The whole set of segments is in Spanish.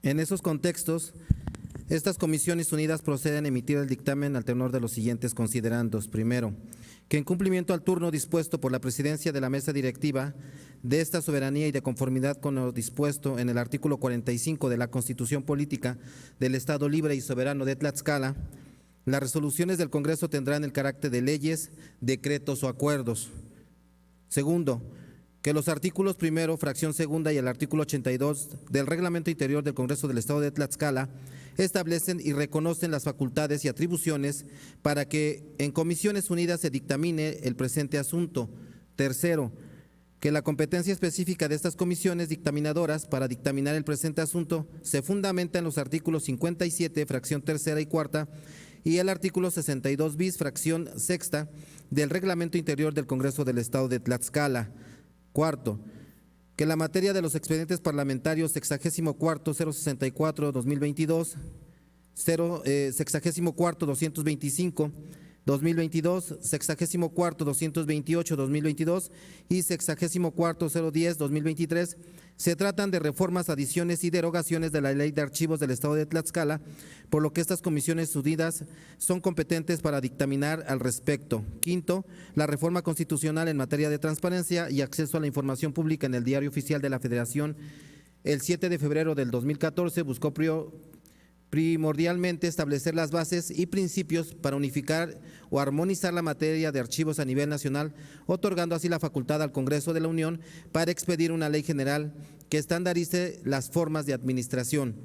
En esos contextos, estas comisiones unidas proceden a emitir el dictamen al tenor de los siguientes considerandos. Primero, que en cumplimiento al turno dispuesto por la presidencia de la mesa directiva de esta soberanía y de conformidad con lo dispuesto en el artículo 45 de la Constitución Política del Estado Libre y Soberano de Tlaxcala, las resoluciones del Congreso tendrán el carácter de leyes, decretos o acuerdos. Segundo, que los artículos primero, fracción segunda y el artículo 82 del Reglamento Interior del Congreso del Estado de Tlaxcala establecen y reconocen las facultades y atribuciones para que en comisiones unidas se dictamine el presente asunto. Tercero, que la competencia específica de estas comisiones dictaminadoras para dictaminar el presente asunto se fundamenta en los artículos 57, fracción tercera y cuarta, y el artículo 62 bis, fracción sexta, del Reglamento Interior del Congreso del Estado de Tlaxcala. Cuarto, que la materia de los expedientes parlamentarios 64-064-2022, 64-225, 2022, 64-228, 2022 y 64-010, 2023, se tratan de reformas, adiciones y derogaciones de la Ley de Archivos del Estado de Tlaxcala, por lo que estas comisiones unidas son competentes para dictaminar al respecto. Quinto, la reforma constitucional en materia de transparencia y acceso a la información pública en el Diario Oficial de la Federación, el 7 de febrero del 2014, buscó primordialmente establecer las bases y principios para unificar o armonizar la materia de archivos a nivel nacional, otorgando así la facultad al Congreso de la Unión para expedir una ley general que estandarice las formas de administración.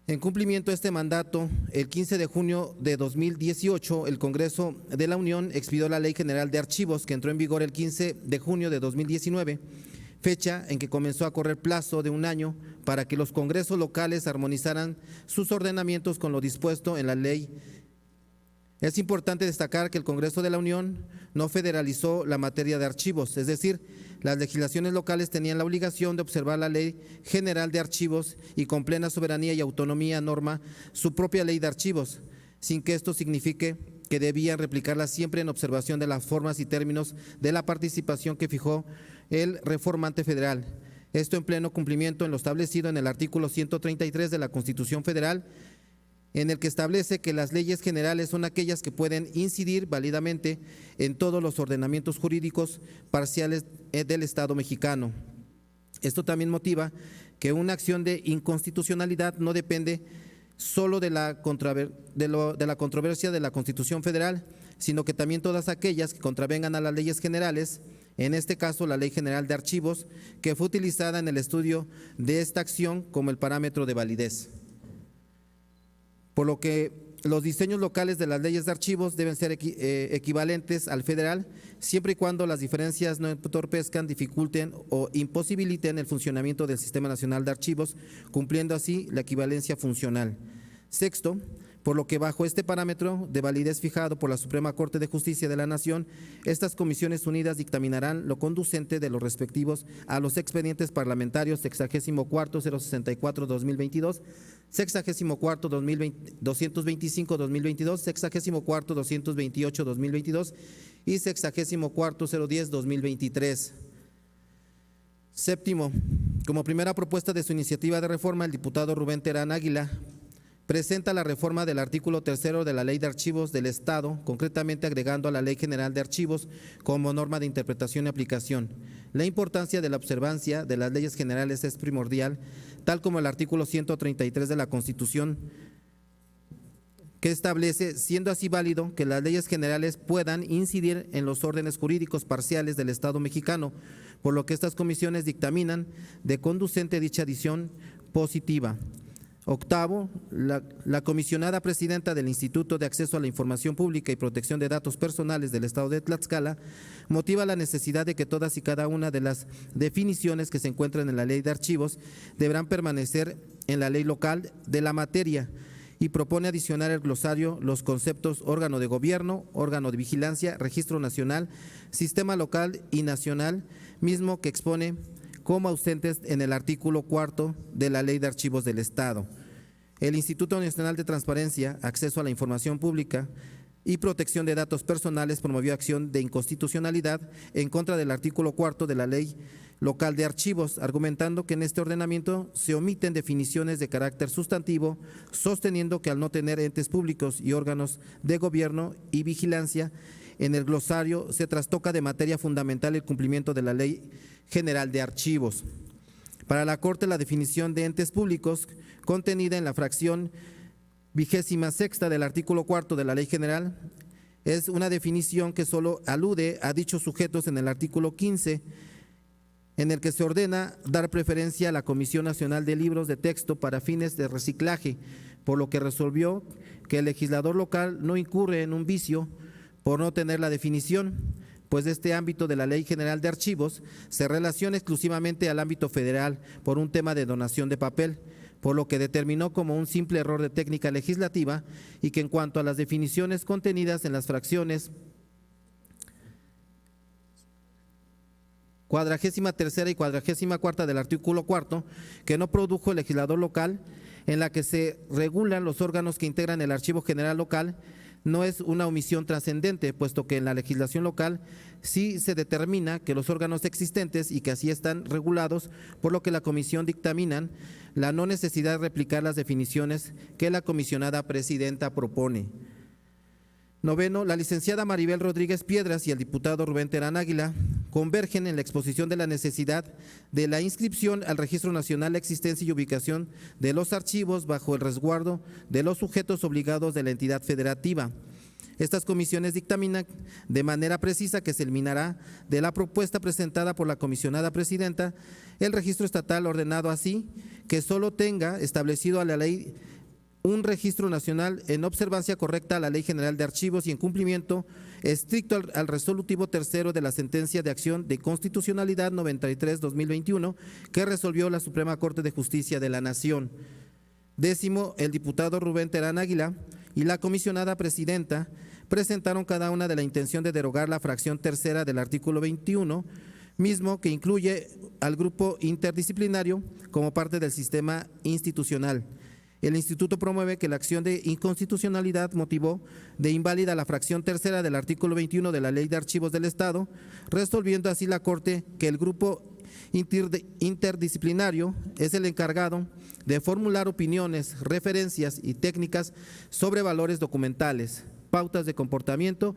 En cumplimiento de este mandato, el 15 de junio de 2018, el Congreso de la Unión expidió la Ley General de Archivos, que entró en vigor el 15 de junio de 2019, fecha en que comenzó a correr plazo de un año para que los congresos locales armonizaran sus ordenamientos con lo dispuesto en la ley. Es importante destacar que el Congreso de la Unión no federalizó la materia de archivos, es decir, las legislaciones locales tenían la obligación de observar la Ley General de Archivos y con plena soberanía y autonomía norma su propia ley de archivos, sin que esto signifique que debían replicarla siempre en observación de las formas y términos de la participación que fijó el reformante federal. Esto en pleno cumplimiento en lo establecido en el artículo 133 de la Constitución Federal, en el que establece que las leyes generales son aquellas que pueden incidir válidamente en todos los ordenamientos jurídicos parciales del Estado mexicano. Esto también motiva que una acción de inconstitucionalidad no depende solo de la controversia de la Constitución Federal, sino que también todas aquellas que contravengan a las leyes generales, en este caso la Ley General de Archivos, que fue utilizada en el estudio de esta acción como el parámetro de validez. Por lo que los diseños locales de las leyes de archivos deben ser equivalentes al federal, siempre y cuando las diferencias no entorpezcan, dificulten o imposibiliten el funcionamiento del Sistema Nacional de Archivos, cumpliendo así la equivalencia funcional. Sexto, por lo que bajo este parámetro de validez fijado por la Suprema Corte de Justicia de la Nación, estas comisiones unidas dictaminarán lo conducente de los respectivos a los expedientes parlamentarios 64-064-2022, 64-225-2022, 64-228-2022 y 64-010-2023. Séptimo, como primera propuesta de su iniciativa de reforma, el diputado Rubén Terán Águila presenta la reforma del artículo tercero de la Ley de Archivos del Estado, concretamente agregando a la Ley General de Archivos como norma de interpretación y aplicación. La importancia de la observancia de las leyes generales es primordial, tal como el artículo 133 de la Constitución, que establece, siendo así válido, que las leyes generales puedan incidir en los órdenes jurídicos parciales del Estado mexicano, por lo que estas comisiones dictaminan de conducente dicha adición positiva. Octavo, la comisionada presidenta del Instituto de Acceso a la Información Pública y Protección de Datos Personales del Estado de Tlaxcala motiva la necesidad de que todas y cada una de las definiciones que se encuentran en la Ley de Archivos deberán permanecer en la ley local de la materia y propone adicionar el glosario los conceptos órgano de gobierno, órgano de vigilancia, registro nacional, sistema local y nacional, mismo que expone como ausentes en el artículo cuarto de la Ley de Archivos del Estado. El Instituto Nacional de Transparencia, Acceso a la Información Pública, y Protección de Datos Personales promovió acción de inconstitucionalidad en contra del artículo 4 de la Ley Local de Archivos, argumentando que en este ordenamiento se omiten definiciones de carácter sustantivo, sosteniendo que al no tener entes públicos y órganos de gobierno y vigilancia, en el glosario se trastoca de materia fundamental el cumplimiento de la Ley General de Archivos. Para la Corte, la definición de entes públicos contenida en la fracción 26ª del artículo 4 de la Ley General es una definición que solo alude a dichos sujetos en el artículo 15, en el que se ordena dar preferencia a la Comisión Nacional de Libros de Texto para fines de reciclaje, por lo que resolvió que el legislador local no incurre en un vicio por no tener la definición, pues este ámbito de la Ley General de Archivos se relaciona exclusivamente al ámbito federal por un tema de donación de papel, por lo que determinó como un simple error de técnica legislativa y que en cuanto a las definiciones contenidas en las fracciones 43ª y 44ª del artículo 4, que no produjo el legislador local, en la que se regulan los órganos que integran el Archivo General Local, no es una omisión trascendente, puesto que en la legislación local sí se determina que los órganos existentes y que así están regulados, por lo que la comisión dictaminan la no necesidad de replicar las definiciones que la comisionada presidenta propone. Noveno, la licenciada Maribel Rodríguez Piedras y el diputado Rubén Terán Águila convergen en la exposición de la necesidad de la inscripción al Registro Nacional, la existencia y ubicación de los archivos bajo el resguardo de los sujetos obligados de la entidad federativa. Estas comisiones dictaminan de manera precisa que se eliminará de la propuesta presentada por la comisionada presidenta el registro estatal, ordenado así que solo tenga establecido a la ley un registro nacional en observancia correcta a la Ley General de Archivos y en cumplimiento estricto al resolutivo tercero de la sentencia de acción de constitucionalidad 93/2021 que resolvió la Suprema Corte de Justicia de la Nación. Décimo, el diputado Rubén Terán Águila y la comisionada presidenta presentaron cada una de la intención de derogar la fracción tercera del artículo 21, mismo que incluye al grupo interdisciplinario como parte del sistema institucional. El Instituto promueve que la acción de inconstitucionalidad motivó de inválida la fracción tercera del artículo 21 de la Ley de Archivos del Estado, resolviendo así la Corte que el grupo interdisciplinario es el encargado de formular opiniones, referencias y técnicas sobre valores documentales, pautas de comportamiento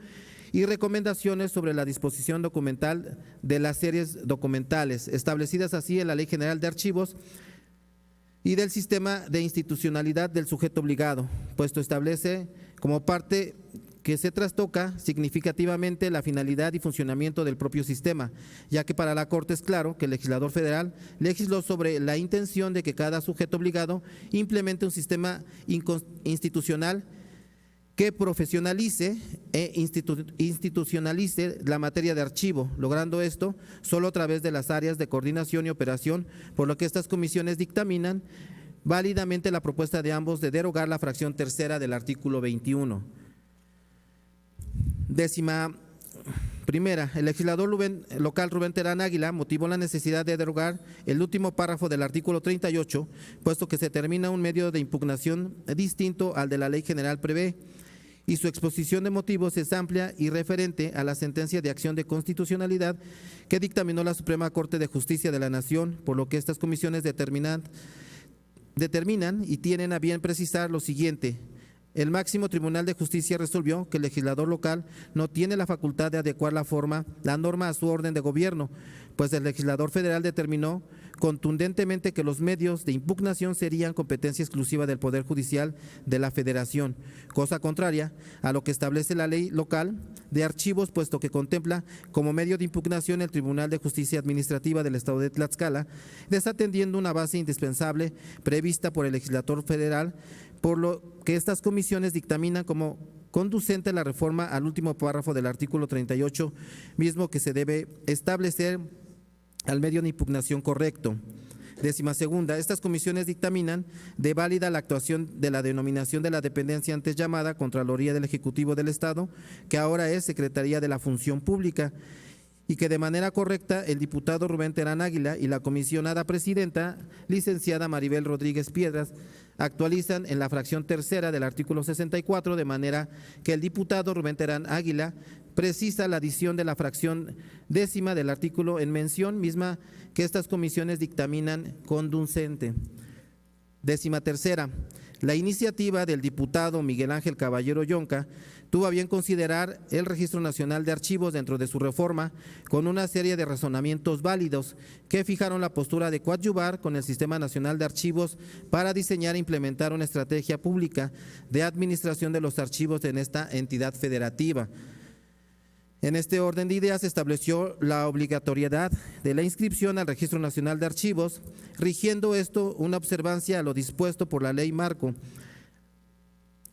y recomendaciones sobre la disposición documental de las series documentales, establecidas así en la Ley General de Archivos y del sistema de institucionalidad del sujeto obligado, puesto establece como parte que se trastoca significativamente la finalidad y funcionamiento del propio sistema, ya que para la Corte es claro que el legislador federal legisló sobre la intención de que cada sujeto obligado implemente un sistema institucional que profesionalice e institucionalice la materia de archivo, logrando esto solo a través de las áreas de coordinación y operación, por lo que estas comisiones dictaminan válidamente la propuesta de ambos de derogar la fracción tercera del artículo 21. Décima primera, el legislador local Rubén Terán Águila motivó la necesidad de derogar el último párrafo del artículo 38, puesto que se determina un medio de impugnación distinto al de la Ley General prevé, y su exposición de motivos es amplia y referente a la sentencia de acción de constitucionalidad que dictaminó la Suprema Corte de Justicia de la Nación, por lo que estas comisiones determinan y tienen a bien precisar lo siguiente. El máximo Tribunal de Justicia resolvió que el legislador local no tiene la facultad de adecuar la norma a su orden de gobierno, pues el legislador federal determinó contundentemente que los medios de impugnación serían competencia exclusiva del Poder Judicial de la Federación, cosa contraria a lo que establece la Ley Local de Archivos, puesto que contempla como medio de impugnación el Tribunal de Justicia Administrativa del Estado de Tlaxcala, desatendiendo una base indispensable prevista por el legislador federal, por lo que estas comisiones dictaminan como conducente la reforma al último párrafo del artículo 38, mismo que se debe establecer al medio de impugnación correcto. Décima segunda, estas comisiones dictaminan de válida la actuación de la denominación de la dependencia antes llamada Contraloría del Ejecutivo del Estado, que ahora es Secretaría de la Función Pública, y que de manera correcta el diputado Rubén Terán Águila y la comisionada presidenta, licenciada Maribel Rodríguez Piedras, actualizan en la fracción tercera del artículo 64, de manera que el diputado Rubén Terán Águila precisa la adición de la fracción décima del artículo en mención, misma que estas comisiones dictaminan conducente. Décima tercera, la iniciativa del diputado Miguel Ángel Caballero Yonca tuvo a bien considerar el Registro Nacional de Archivos dentro de su reforma con una serie de razonamientos válidos que fijaron la postura de coadyuvar con el Sistema Nacional de Archivos para diseñar e implementar una estrategia pública de administración de los archivos en esta entidad federativa. En este orden de ideas se estableció la obligatoriedad de la inscripción al Registro Nacional de Archivos, rigiendo esto una observancia a lo dispuesto por la Ley Marco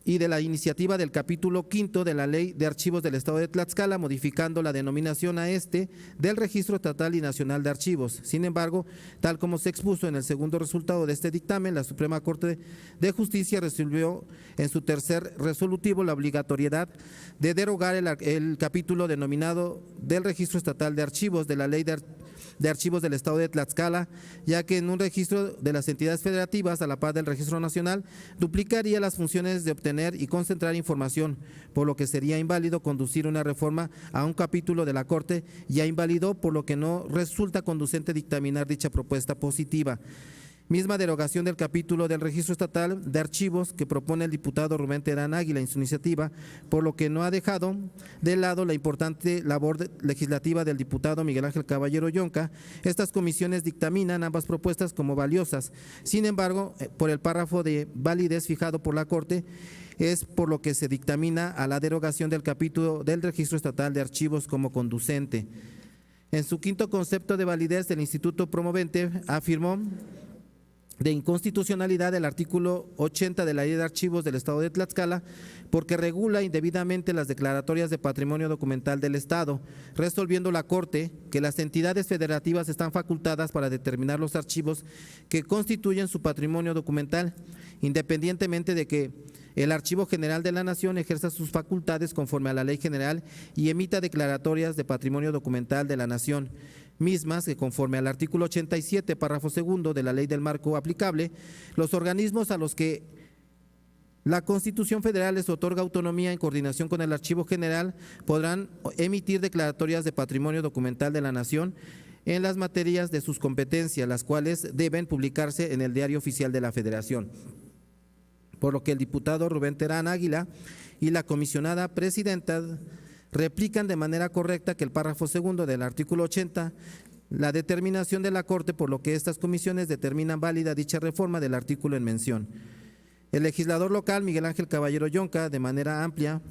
y de la iniciativa del capítulo quinto de la Ley de Archivos del Estado de Tlaxcala, modificando la denominación a este del Registro Estatal y Nacional de Archivos. Sin embargo, tal como se expuso en el segundo resultado de este dictamen, la Suprema Corte de Justicia resolvió en su tercer resolutivo la obligatoriedad de derogar el capítulo denominado del Registro Estatal de Archivos de la Ley de Archivos del Estado de Tlaxcala, ya que en un registro de las entidades federativas, a la par del Registro Nacional, duplicaría las funciones de obtener y concentrar información, por lo que sería inválido conducir una reforma a un capítulo de la Corte, ya inválido, por lo que no resulta conducente dictaminar dicha propuesta positiva. Misma derogación del capítulo del Registro Estatal de Archivos que propone el diputado Rubén Terán Águila en su iniciativa, por lo que no ha dejado de lado la importante labor legislativa del diputado Miguel Ángel Caballero Yonca. Estas comisiones dictaminan ambas propuestas como valiosas. Sin embargo, por el párrafo de validez fijado por la Corte, es por lo que se dictamina a la derogación del capítulo del Registro Estatal de Archivos como conducente. En su quinto concepto de validez, el Instituto Promovente afirmó de inconstitucionalidad del artículo 80 de la Ley de Archivos del Estado de Tlaxcala, porque regula indebidamente las declaratorias de patrimonio documental del Estado, resolviendo la Corte que las entidades federativas están facultadas para determinar los archivos que constituyen su patrimonio documental, independientemente de que el Archivo General de la Nación ejerza sus facultades conforme a la Ley General y emita declaratorias de patrimonio documental de la Nación, mismas que conforme al artículo 87, párrafo segundo de la Ley del Marco aplicable, los organismos a los que la Constitución Federal les otorga autonomía en coordinación con el Archivo General podrán emitir declaratorias de patrimonio documental de la Nación en las materias de sus competencias, las cuales deben publicarse en el Diario Oficial de la Federación. Por lo que el diputado Rubén Terán Águila y la comisionada presidenta replican de manera correcta que el párrafo segundo del artículo 80, la determinación de la Corte, por lo que estas comisiones determinan válida dicha reforma del artículo en mención. El legislador local, Miguel Ángel Caballero Yonca, de manera amplia,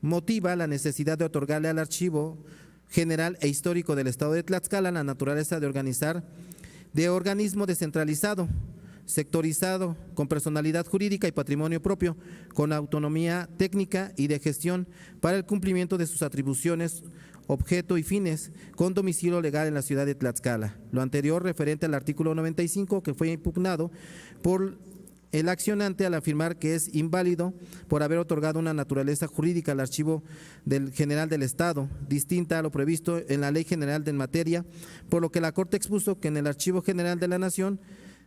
motiva la necesidad de otorgarle al Archivo General e Histórico del Estado de Tlaxcala la naturaleza de organizar de organismo descentralizado, sectorizado, con personalidad jurídica y patrimonio propio, con autonomía técnica y de gestión para el cumplimiento de sus atribuciones, objeto y fines, con domicilio legal en la ciudad de Tlaxcala. Lo anterior referente al artículo 95, que fue impugnado por el accionante al afirmar que es inválido por haber otorgado una naturaleza jurídica al Archivo General del Estado, distinta a lo previsto en la Ley General de materia, por lo que la Corte expuso que en el Archivo General de la Nación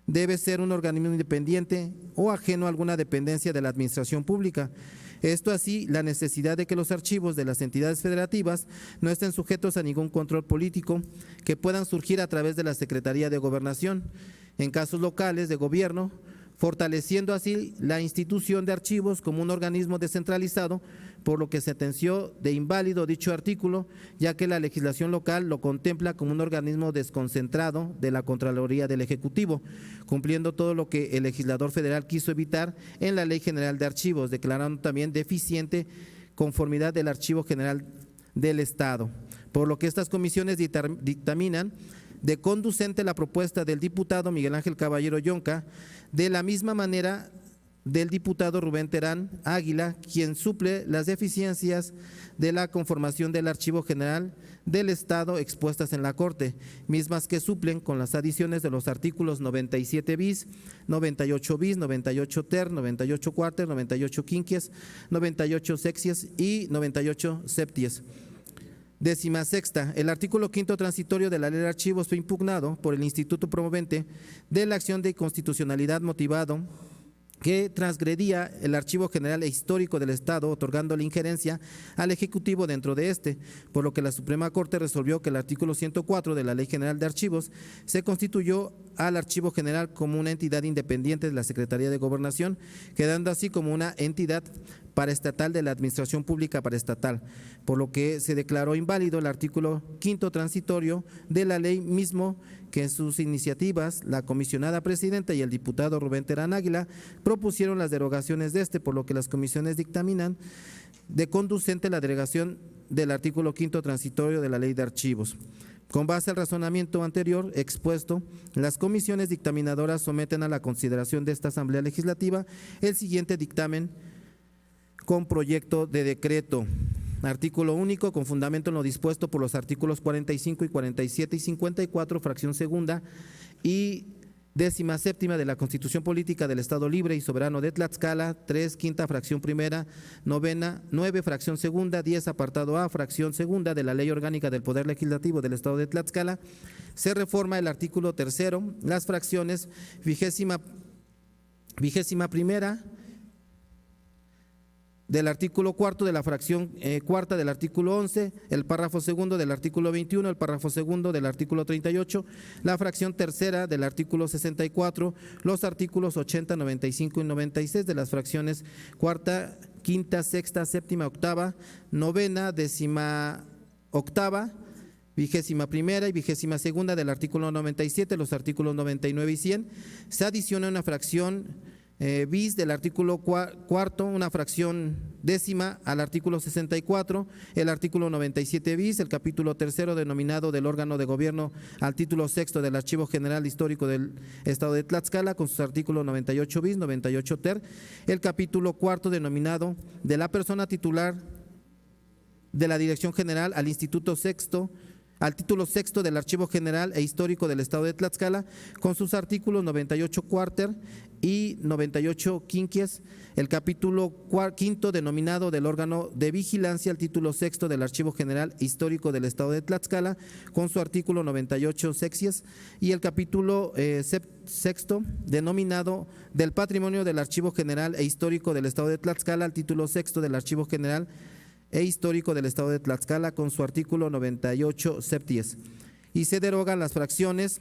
debe ser un organismo independiente o ajeno a alguna dependencia de la administración pública. Esto así, la necesidad de que los archivos de las entidades federativas no estén sujetos a ningún control político que puedan surgir a través de la Secretaría de Gobernación, en casos locales de gobierno, fortaleciendo así la institución de archivos como un organismo descentralizado, por lo que se sentenció de inválido dicho artículo, ya que la legislación local lo contempla como un organismo desconcentrado de la Contraloría del Ejecutivo, cumpliendo todo lo que el legislador federal quiso evitar en la Ley General de Archivos, declarando también deficiente conformidad del Archivo General del Estado, por lo que estas comisiones dictaminan de conducente la propuesta del diputado Miguel Ángel Caballero Yonca, de la misma manera del diputado Rubén Terán Águila, quien suple las deficiencias de la conformación del Archivo General del Estado expuestas en la Corte, mismas que suplen con las adiciones de los artículos 97 bis, 98 bis, 98 ter, 98 cuarter, 98 quinquies, 98 sexies y 98 septies. 16ª, el artículo 5º transitorio de la Ley de Archivos fue impugnado por el Instituto Promovente de la Acción de Inconstitucionalidad motivado que transgredía el Archivo General e Histórico del Estado, otorgando la injerencia al Ejecutivo dentro de este, por lo que la Suprema Corte resolvió que el artículo 104 de la Ley General de Archivos se constituyó al Archivo General como una entidad independiente de la Secretaría de Gobernación, quedando así como una entidad paraestatal de la Administración Pública paraestatal, por lo que se declaró inválido el artículo 5º transitorio de la ley mismo que en sus iniciativas la comisionada presidenta y el diputado Rubén Terán Águila propusieron las derogaciones de este, por lo que las comisiones dictaminan de conducente la derogación del artículo 5º transitorio de la Ley de Archivos. Con base al razonamiento anterior expuesto, las comisiones dictaminadoras someten a la consideración de esta Asamblea Legislativa el siguiente dictamen con proyecto de decreto. Artículo único, con fundamento en lo dispuesto por los artículos 45 y 47 y 54, fracción segunda y 17ª de la Constitución Política del Estado Libre y Soberano de Tlaxcala, 3, quinta, fracción primera, 9, fracción segunda, 10, apartado A, fracción segunda de la Ley Orgánica del Poder Legislativo del Estado de Tlaxcala, se reforma el artículo 3º, las fracciones vigésima primera del artículo 4 de la fracción cuarta del artículo 11, el párrafo segundo del artículo 21, el párrafo segundo del artículo 38, la fracción tercera del artículo 64, los artículos 80, 95 y 96 de las fracciones cuarta, quinta, sexta, séptima, octava, novena, 18ª, 21ª y 22ª del artículo 97, los artículos 99 y 100, se adiciona una fracción bis del artículo cuarto, una fracción décima al artículo 64, el artículo 97 bis, el capítulo tercero denominado del órgano de gobierno al título sexto del Archivo General Histórico del Estado de Tlaxcala con sus artículos 98 bis, 98 ter, el capítulo cuarto denominado de la persona titular de la Dirección General al Instituto Sexto, al título sexto del Archivo General e Histórico del Estado de Tlaxcala, con sus artículos 98 cuarter y 98 quinquies, el capítulo quinto denominado del órgano de vigilancia al título sexto del Archivo General e Histórico del Estado de Tlaxcala, con su artículo 98 sexies, y el capítulo sexto denominado del patrimonio del Archivo General e Histórico del Estado de Tlaxcala, al título sexto del Archivo General e Histórico del Estado de Tlaxcala con su artículo 98 septies, y se derogan las fracciones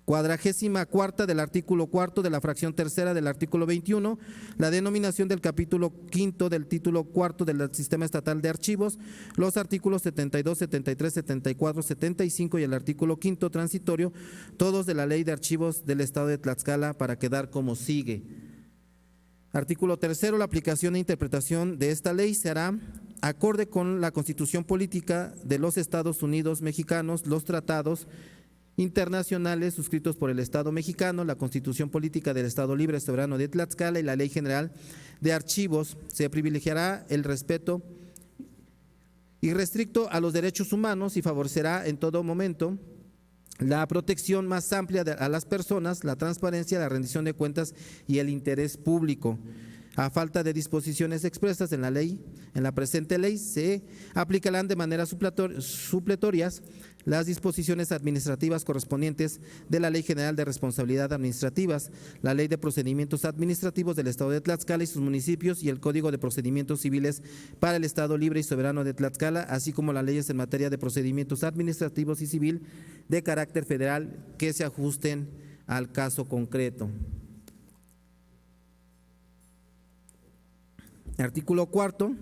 cuadragésima cuarta del artículo cuarto de la fracción tercera del artículo 21, la denominación del capítulo quinto del título cuarto del Sistema Estatal de Archivos, los artículos 72, 73, 74, 75 y el artículo quinto transitorio, todos de la Ley de Archivos del Estado de Tlaxcala, para quedar como sigue. Artículo tercero, la aplicación e interpretación de esta ley se hará acorde con la Constitución Política de los Estados Unidos Mexicanos, los tratados internacionales suscritos por el Estado mexicano, la Constitución Política del Estado Libre Soberano de Tlaxcala y la Ley General de Archivos. Se privilegiará el respeto irrestricto a los derechos humanos y favorecerá en todo momento la protección más amplia a las personas, la transparencia, la rendición de cuentas y el interés público. A falta de disposiciones expresas en la ley, en la presente ley, se aplicarán de manera supletorias las disposiciones administrativas correspondientes de la Ley General de Responsabilidad Administrativas, la Ley de Procedimientos Administrativos del Estado de Tlaxcala y sus municipios y el Código de Procedimientos Civiles para el Estado Libre y Soberano de Tlaxcala, así como las leyes en materia de procedimientos administrativos y civil de carácter federal que se ajusten al caso concreto. Artículo cuarto,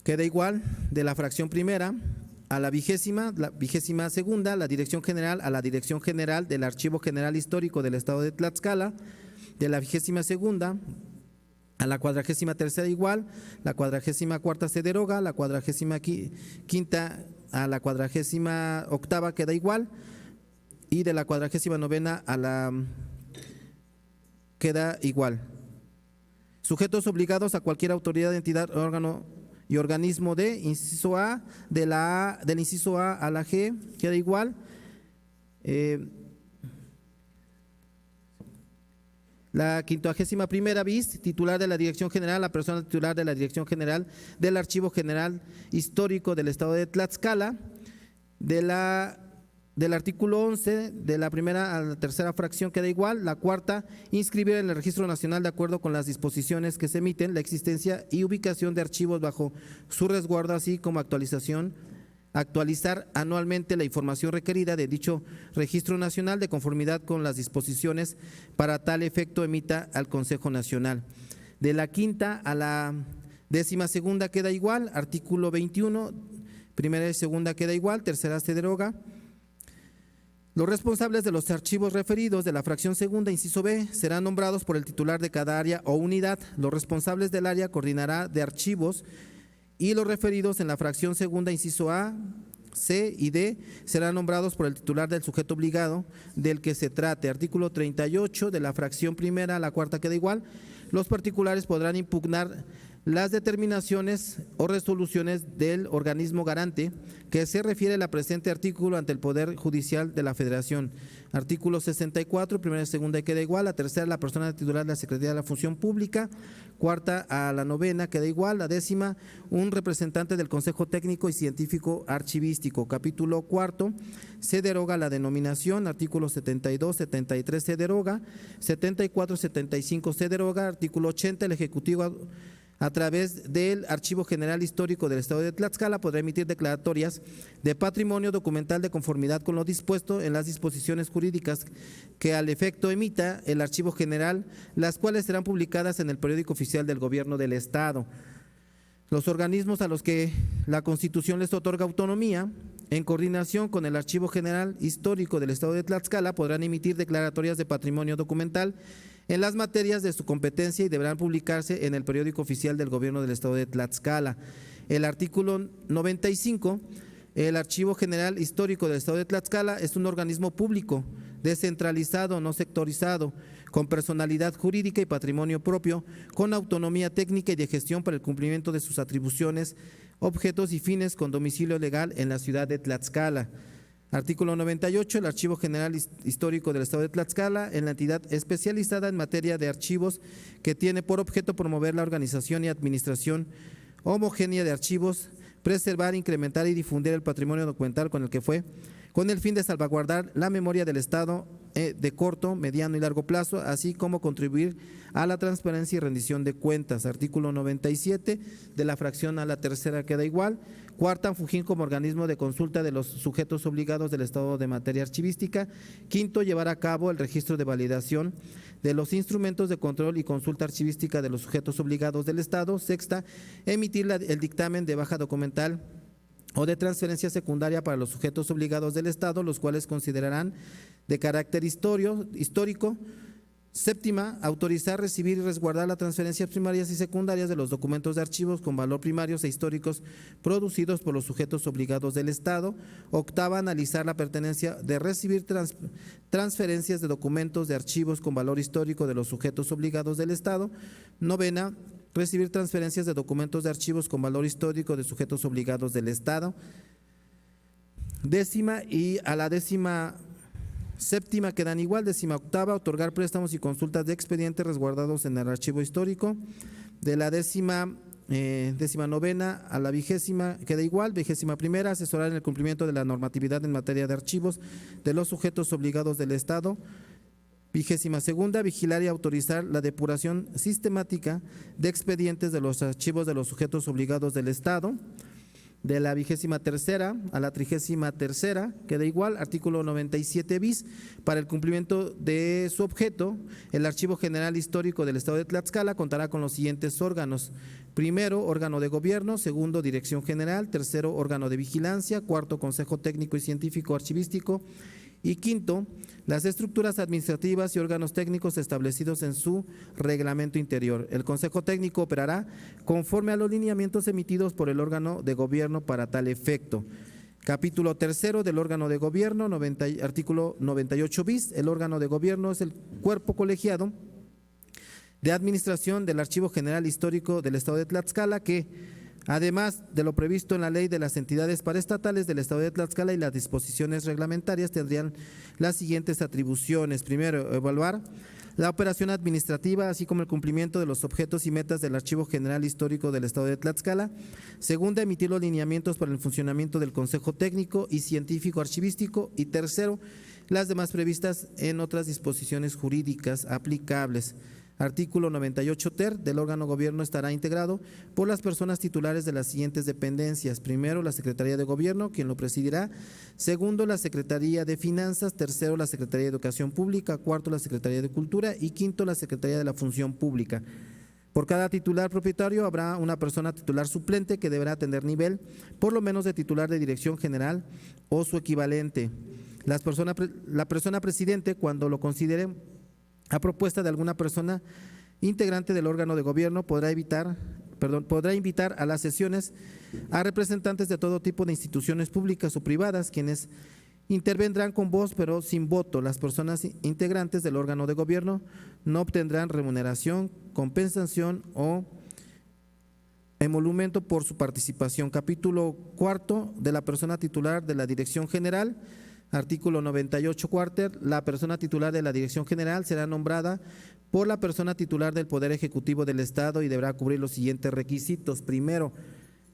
queda igual de la fracción primera a la vigésima segunda, la Dirección General a la Dirección General del Archivo General Histórico del Estado de Tlaxcala, de la 22ª a la 43ª igual, la 44ª se deroga, la 45ª a la 48ª queda igual, y de la 49ª a la queda igual. Sujetos obligados a cualquier autoridad, entidad, órgano y organismo de inciso A, del inciso A a la G, queda igual. La 51ª bis, titular de la Dirección General, la persona titular de la Dirección General del Archivo General Histórico del Estado de Tlaxcala. Del artículo 11, de la primera a la tercera fracción queda igual. La cuarta, inscribir en el Registro Nacional, de acuerdo con las disposiciones que se emiten, la existencia y ubicación de archivos bajo su resguardo, así como actualizar anualmente la información requerida de dicho Registro Nacional de conformidad con las disposiciones para tal efecto emita al Consejo Nacional. De la quinta a la 12ª queda igual. Artículo 21, primera y segunda queda igual, tercera se deroga. Los responsables de los archivos referidos de la fracción segunda, inciso B, serán nombrados por el titular de cada área o unidad. Los responsables del área coordinará de archivos y los referidos en la fracción segunda, inciso A, C y D, serán nombrados por el titular del sujeto obligado del que se trate. Artículo 38, de la fracción primera a la cuarta queda igual. Los particulares podrán impugnar las determinaciones o resoluciones del organismo garante que se refiere a la presente artículo ante el Poder Judicial de la Federación. Artículo 64, primera y segunda queda igual. La tercera, la persona titular de la Secretaría de la Función Pública. Cuarta a la novena queda igual. La décima, un representante del Consejo Técnico y Científico Archivístico. Capítulo cuarto, se deroga la denominación. Artículo 72, 73 se deroga. 74, 75 se deroga. Artículo 80, el Ejecutivo a través del Archivo General Histórico del Estado de Tlaxcala podrá emitir declaratorias de patrimonio documental de conformidad con lo dispuesto en las disposiciones jurídicas que al efecto emita el Archivo General, las cuales serán publicadas en el Periódico Oficial del Gobierno del Estado. Los organismos a los que la Constitución les otorga autonomía, en coordinación con el Archivo General Histórico del Estado de Tlaxcala, podrán emitir declaratorias de patrimonio documental en las materias de su competencia y deberán publicarse en el Periódico Oficial del Gobierno del Estado de Tlaxcala. El artículo 95, el Archivo General Histórico del Estado de Tlaxcala es un organismo público, descentralizado, no sectorizado, con personalidad jurídica y patrimonio propio, con autonomía técnica y de gestión para el cumplimiento de sus atribuciones, objetos y fines, con domicilio legal en la ciudad de Tlaxcala. Artículo 98, el Archivo General Histórico del Estado de Tlaxcala, en la entidad especializada en materia de archivos que tiene por objeto promover la organización y administración homogénea de archivos, preservar, incrementar y difundir el patrimonio documental con el fin de salvaguardar la memoria del Estado de corto, mediano y largo plazo, así como contribuir a la transparencia y rendición de cuentas. Artículo 97, de la fracción a la tercera queda igual. Cuarta, fungir como organismo de consulta de los sujetos obligados del Estado de materia archivística. Quinto, llevar a cabo el registro de validación de los instrumentos de control y consulta archivística de los sujetos obligados del Estado. Sexta, emitir el dictamen de baja documental o de transferencia secundaria para los sujetos obligados del Estado, los cuales considerarán de carácter histórico. Séptima, autorizar, recibir y resguardar las transferencias primarias y secundarias de los documentos de archivos con valor primarios e históricos producidos por los sujetos obligados del Estado. Octava, analizar la pertenencia de recibir transferencias de documentos de archivos con valor histórico de los sujetos obligados del Estado. Novena, recibir transferencias de documentos de archivos con valor histórico de sujetos obligados del Estado. Décima y a la 17ª quedan igual. 18ª, otorgar préstamos y consultas de expedientes resguardados en el archivo histórico. De la 19ª a la 20ª queda igual. 21ª, asesorar en el cumplimiento de la normatividad en materia de archivos de los sujetos obligados del Estado. 22ª, vigilar y autorizar la depuración sistemática de expedientes de los archivos de los sujetos obligados del Estado. De la 23ª a la 33ª queda igual. Artículo 97 bis, para el cumplimiento de su objeto, el Archivo General Histórico del Estado de Tlaxcala contará con los siguientes órganos: primero, órgano de gobierno; segundo, dirección general; tercero, órgano de vigilancia; cuarto, consejo técnico y científico archivístico; y quinto, las estructuras administrativas y órganos técnicos establecidos en su reglamento interior. El Consejo Técnico operará conforme a los lineamientos emitidos por el órgano de gobierno para tal efecto. Capítulo tercero del órgano de gobierno, artículo 98 bis. El órgano de gobierno es el cuerpo colegiado de administración del Archivo General Histórico del Estado de Tlaxcala que, Además de lo previsto en la Ley de las Entidades Paraestatales del Estado de Tlaxcala y las disposiciones reglamentarias, tendrían las siguientes atribuciones. Primero, evaluar la operación administrativa, así como el cumplimiento de los objetos y metas del Archivo General Histórico del Estado de Tlaxcala. Segunda, emitir los lineamientos para el funcionamiento del Consejo Técnico y Científico Archivístico. Y tercero, las demás previstas en otras disposiciones jurídicas aplicables. Artículo 98 ter del órgano gobierno estará integrado por las personas titulares de las siguientes dependencias. Primero, la Secretaría de Gobierno, quien lo presidirá. Segundo, la Secretaría de Finanzas. Tercero, la Secretaría de Educación Pública. Cuarto, la Secretaría de Cultura. Y quinto, la Secretaría de la Función Pública. Por cada titular propietario habrá una persona titular suplente que deberá tener nivel por lo menos de titular de dirección general o su equivalente. La persona presidente, cuando lo considere a propuesta de alguna persona integrante del órgano de gobierno, podrá invitar a las sesiones a representantes de todo tipo de instituciones públicas o privadas, quienes intervendrán con voz pero sin voto. Las personas integrantes del órgano de gobierno no obtendrán remuneración, compensación o emolumento por su participación. Capítulo cuarto de la persona titular de la Dirección General. Artículo 98 cuarter, la persona titular de la Dirección General será nombrada por la persona titular del Poder Ejecutivo del Estado y deberá cubrir los siguientes requisitos. Primero,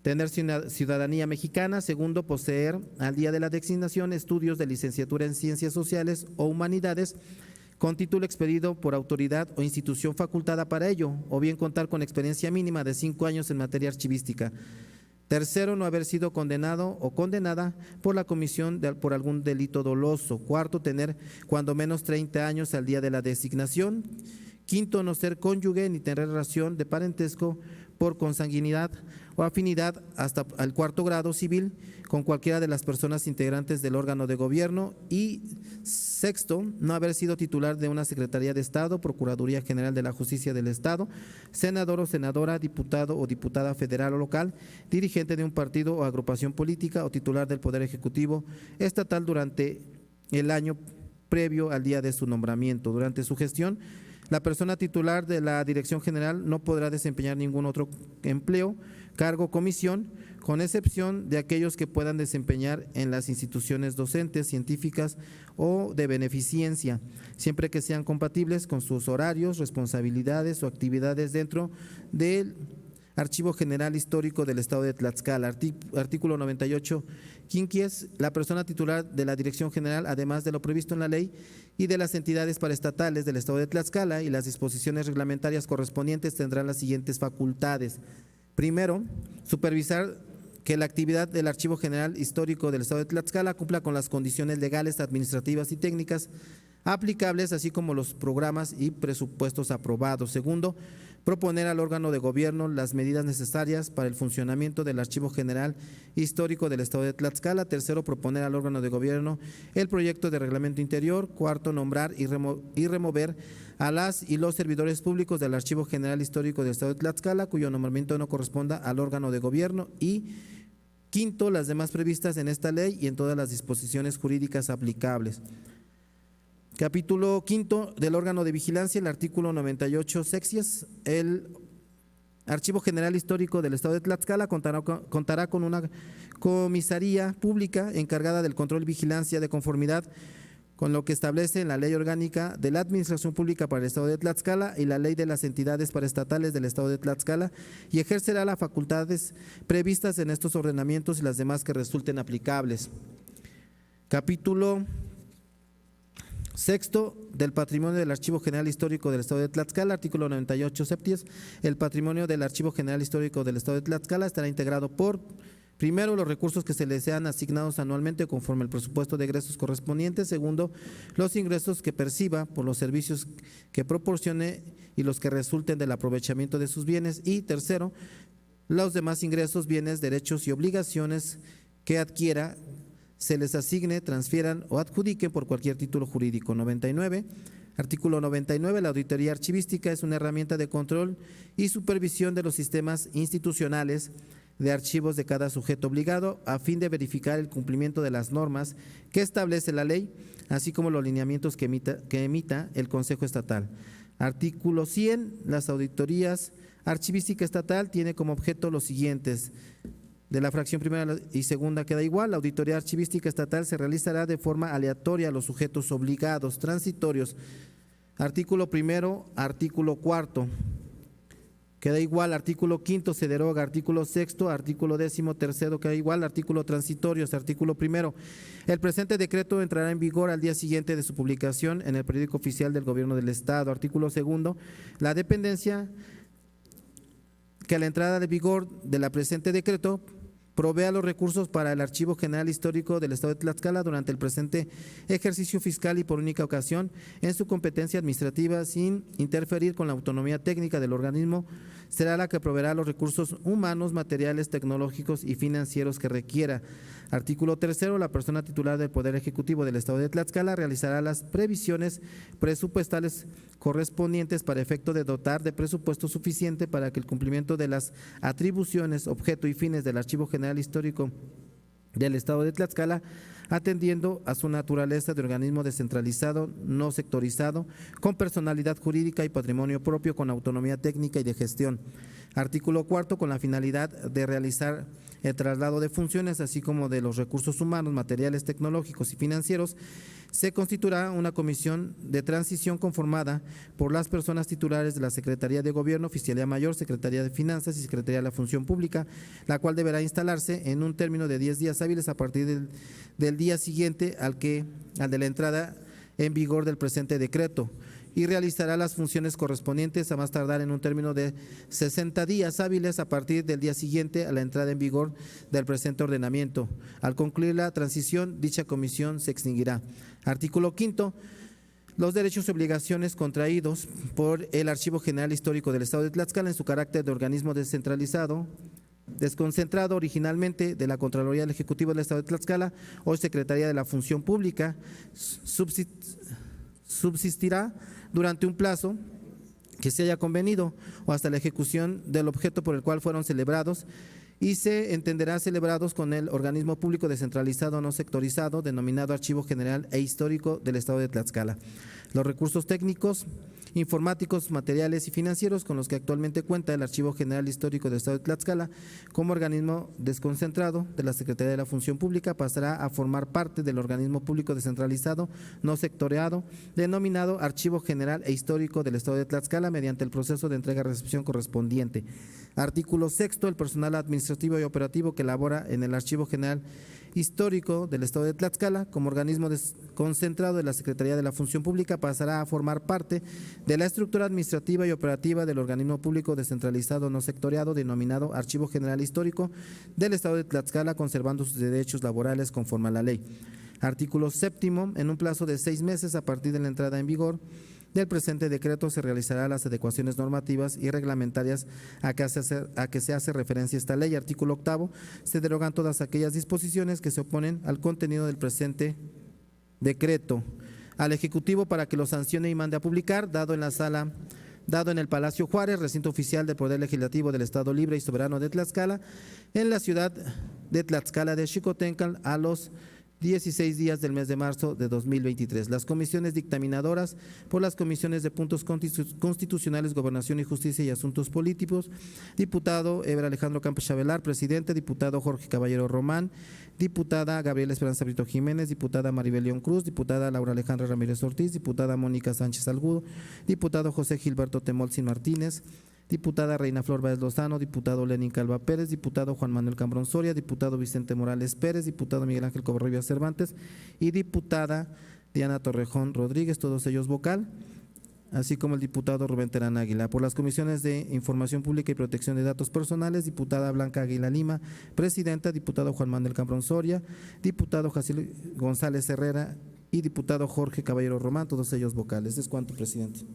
tener ciudadanía mexicana. Segundo, poseer al día de la designación estudios de licenciatura en Ciencias Sociales o Humanidades con título expedido por autoridad o institución facultada para ello, o bien contar con experiencia mínima de 5 años en materia archivística. Tercero, no haber sido condenado o condenada por la comisión por algún delito doloso. Cuarto, tener cuando menos 30 años al día de la designación. Quinto, no ser cónyuge ni tener relación de parentesco por consanguinidad o afinidad hasta el 4º grado civil con cualquiera de las personas integrantes del órgano de gobierno. Y sexto, no haber sido titular de una Secretaría de Estado, Procuraduría General de la Justicia del Estado, senador o senadora, diputado o diputada federal o local, dirigente de un partido o agrupación política o titular del Poder Ejecutivo estatal durante el año previo al día de su nombramiento. Durante su gestión, la persona titular de la Dirección General no podrá desempeñar ningún otro empleo, cargo o comisión, con excepción de aquellos que puedan desempeñar en las instituciones docentes, científicas o de beneficencia, siempre que sean compatibles con sus horarios, responsabilidades o actividades dentro del Archivo General Histórico del Estado de Tlaxcala. Artículo 98 quinquies, la persona titular de la Dirección General, además de lo previsto en la ley y de las entidades paraestatales del Estado de Tlaxcala y las disposiciones reglamentarias correspondientes, tendrán las siguientes facultades. Primero, supervisar que la actividad del Archivo General Histórico del Estado de Tlaxcala cumpla con las condiciones legales, administrativas y técnicas aplicables, así como los programas y presupuestos aprobados. Segundo, proponer al órgano de gobierno las medidas necesarias para el funcionamiento del Archivo General Histórico del Estado de Tlaxcala. Tercero, proponer al órgano de gobierno el proyecto de reglamento interior. Cuarto, nombrar y remover a las y los servidores públicos del Archivo General Histórico del Estado de Tlaxcala, cuyo nombramiento no corresponda al órgano de gobierno. Y quinto, las demás previstas en esta ley y en todas las disposiciones jurídicas aplicables. Capítulo quinto del órgano de vigilancia, el artículo 98 sexies. El Archivo General Histórico del Estado de Tlaxcala contará con una comisaría pública encargada del control y vigilancia de conformidad con lo que establece en la Ley Orgánica de la Administración Pública para el Estado de Tlaxcala y la Ley de las Entidades Paraestatales del Estado de Tlaxcala, y ejercerá las facultades previstas en estos ordenamientos y las demás que resulten aplicables. Capítulo sexto del patrimonio del Archivo General Histórico del Estado de Tlaxcala, artículo 98 septies. El patrimonio del Archivo General Histórico del Estado de Tlaxcala estará integrado por, primero, los recursos que se les sean asignados anualmente conforme al presupuesto de egresos correspondientes. Segundo, los ingresos que perciba por los servicios que proporcione y los que resulten del aprovechamiento de sus bienes. Y tercero, los demás ingresos, bienes, derechos y obligaciones que adquiera, se les asigne, transfieran o adjudiquen por cualquier título jurídico. 99. Artículo 99. La auditoría archivística es una herramienta de control y supervisión de los sistemas institucionales de archivos de cada sujeto obligado a fin de verificar el cumplimiento de las normas que establece la ley, así como los lineamientos que emita el Consejo Estatal. Artículo 100. Las auditorías archivística estatal tiene como objeto los siguientes. De la fracción primera y segunda queda igual. La auditoría archivística estatal se realizará de forma aleatoria a los sujetos obligados, transitorios. Artículo primero, artículo cuarto. Queda igual. Artículo quinto se deroga. Artículo sexto, artículo 13º queda igual. Artículo transitorios. Artículo primero. El presente decreto entrará en vigor al día siguiente de su publicación en el periódico oficial del Gobierno del Estado. Artículo segundo. La dependencia que a la entrada de vigor de la presente decreto provea los recursos para el Archivo General Histórico del Estado de Tlaxcala durante el presente ejercicio fiscal y por única ocasión en su competencia administrativa sin interferir con la autonomía técnica del organismo, será la que proveerá los recursos humanos, materiales, tecnológicos y financieros que requiera. Artículo tercero. La persona titular del Poder Ejecutivo del Estado de Tlaxcala realizará las previsiones presupuestales correspondientes para efecto de dotar de presupuesto suficiente para que el cumplimiento de las atribuciones, objeto y fines del Archivo General Histórico del Estado de Tlaxcala, atendiendo a su naturaleza de organismo descentralizado, no sectorizado, con personalidad jurídica y patrimonio propio, con autonomía técnica y de gestión. Artículo cuarto. Con la finalidad de realizar el traslado de funciones, así como de los recursos humanos, materiales, tecnológicos y financieros, se constituirá una comisión de transición conformada por las personas titulares de la Secretaría de Gobierno, Oficialía Mayor, Secretaría de Finanzas y Secretaría de la Función Pública, la cual deberá instalarse en un término de 10 días hábiles a partir del día siguiente al de la entrada en vigor del presente decreto, y realizará las funciones correspondientes a más tardar en un término de 60 días hábiles a partir del día siguiente a la entrada en vigor del presente ordenamiento. Al concluir la transición, dicha comisión se extinguirá. Artículo quinto. Los derechos y obligaciones contraídos por el Archivo General Histórico del Estado de Tlaxcala en su carácter de organismo descentralizado, desconcentrado originalmente de la Contraloría del Ejecutivo del Estado de Tlaxcala, hoy Secretaría de la Función Pública, subsistirá durante un plazo que se haya convenido o hasta la ejecución del objeto por el cual fueron celebrados, y se entenderá celebrados con el organismo público descentralizado no sectorizado denominado Archivo General e Histórico del Estado de Tlaxcala. Los recursos técnicos, informáticos, materiales y financieros con los que actualmente cuenta el Archivo General Histórico del Estado de Tlaxcala como organismo desconcentrado de la Secretaría de la Función Pública pasará a formar parte del organismo público descentralizado no sectoriado denominado Archivo General e Histórico del Estado de Tlaxcala mediante el proceso de entrega-recepción correspondiente. Artículo sexto. El personal administrativo y operativo que labora en el Archivo General Histórico del Estado de Tlaxcala como organismo desconcentrado de la Secretaría de la Función Pública pasará a formar parte de la estructura administrativa y operativa del organismo público descentralizado no sectoriado denominado Archivo General Histórico del Estado de Tlaxcala, conservando sus derechos laborales conforme a la ley. Artículo séptimo. En un plazo de 6 meses a partir de la entrada en vigor del presente decreto se realizarán las adecuaciones normativas y reglamentarias a que se hace referencia esta ley. Artículo octavo. Se derogan todas aquellas disposiciones que se oponen al contenido del presente decreto al Ejecutivo para que lo sancione y mande a publicar, dado en el Palacio Juárez, recinto oficial del Poder Legislativo del Estado Libre y Soberano de Tlaxcala, en la ciudad de Tlaxcala de Xicotencal, a los 16 días del mes de marzo de 2023. Las comisiones dictaminadoras por las comisiones de puntos constitucionales, gobernación y justicia y asuntos políticos: diputado Eber Alejandro Campos Chavelar, presidente; diputado Jorge Caballero Román; diputada Gabriela Esperanza Brito Jiménez; diputada Maribel León Cruz; diputada Laura Alejandra Ramírez Ortiz; diputada Mónica Sánchez Algudo; diputado José Gilberto Temolsin Martínez; diputada Reina Flor Báez Lozano; diputado Lenín Calva Pérez; diputado Juan Manuel Cambrón Soria; diputado Vicente Morales Pérez; diputado Miguel Ángel Covarrubias Cervantes y diputada Diana Torrejón Rodríguez, todos ellos vocal, así como el diputado Rubén Terán Águila. Por las comisiones de Información Pública y Protección de Datos Personales: diputada Blanca Águila Lima, presidenta; diputado Juan Manuel Cambrón Soria; diputado Jaciel González Herrera y diputado Jorge Caballero Román, todos ellos vocales. Es cuanto, presidente.